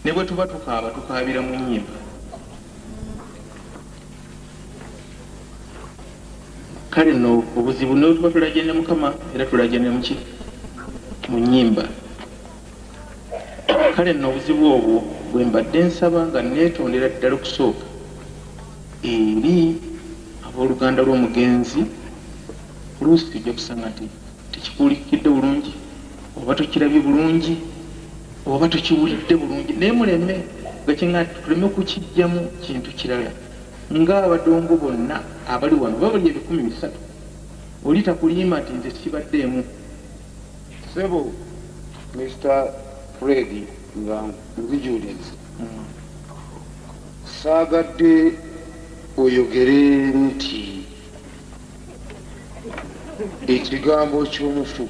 ne bwe tuba tukaaba tukaabira mu nnyimba. Kale nno obuzibu ne tuba tulajja ne Mukama era tulajja ne muki mu nnyimba. Kale nno obuzibu obwo bwe mbadde nsaba nga neetondera ddala okusooka eri abooluganda lw'omugenzi oluusi tujja kusanga nti tekikuulikidde bulungi oba tokirabye bulungi oba tokiwulidde bulungi naye muleme gakinga tuleme okukijjamu kintu kirala ng'abadongo bonna abali wano babali 300 oli takulimba nti nze sibaddeemu. Sebo Mr. Freddy nga nzijuliza saagadde oyogere nti ekigambo ky'omufu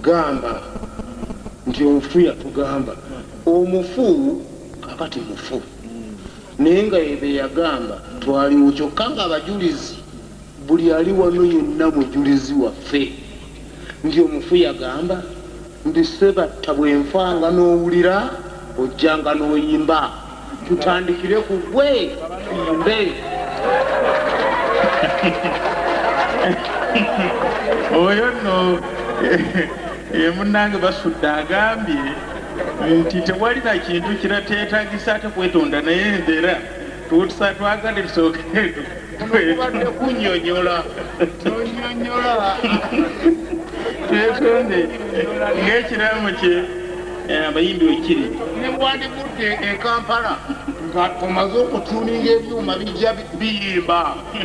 gamba nti omufu yatugamba omufu kakati mufu naye nga ebe yagamba twaliwo kyokka nga abajulizi buli ali wano yenna mujulizi waffe nti omufu yagamba nti sebatta bwenfanga n'owulira ojjanga n'oyimba tutandikire ku gwe tuyimbe. Oyo nno ye munnange basudde agambye nti tewali na kintu kirateetagisa ate kwetonda naye embeera tuutusa twagale tusooke tubadde kunnyonnyola twetonde ng'ekiraamo kye abayimbi wekiri ne bwandivudde e Kampala nga omaze okutuuninga ebyuma bijja biyimba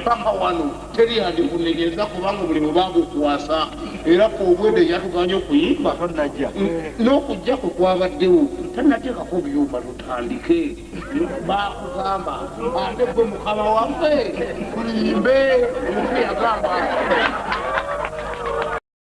paka wano teri yandikunenyeza kubanga buli bwe bagukwasa era obwede yatuganye okuyimba n'okujja kwe kwabaddewo tannateekako byuma tutandike bakugamba ate gwe mukama waffe tuyimbe omufu yagamba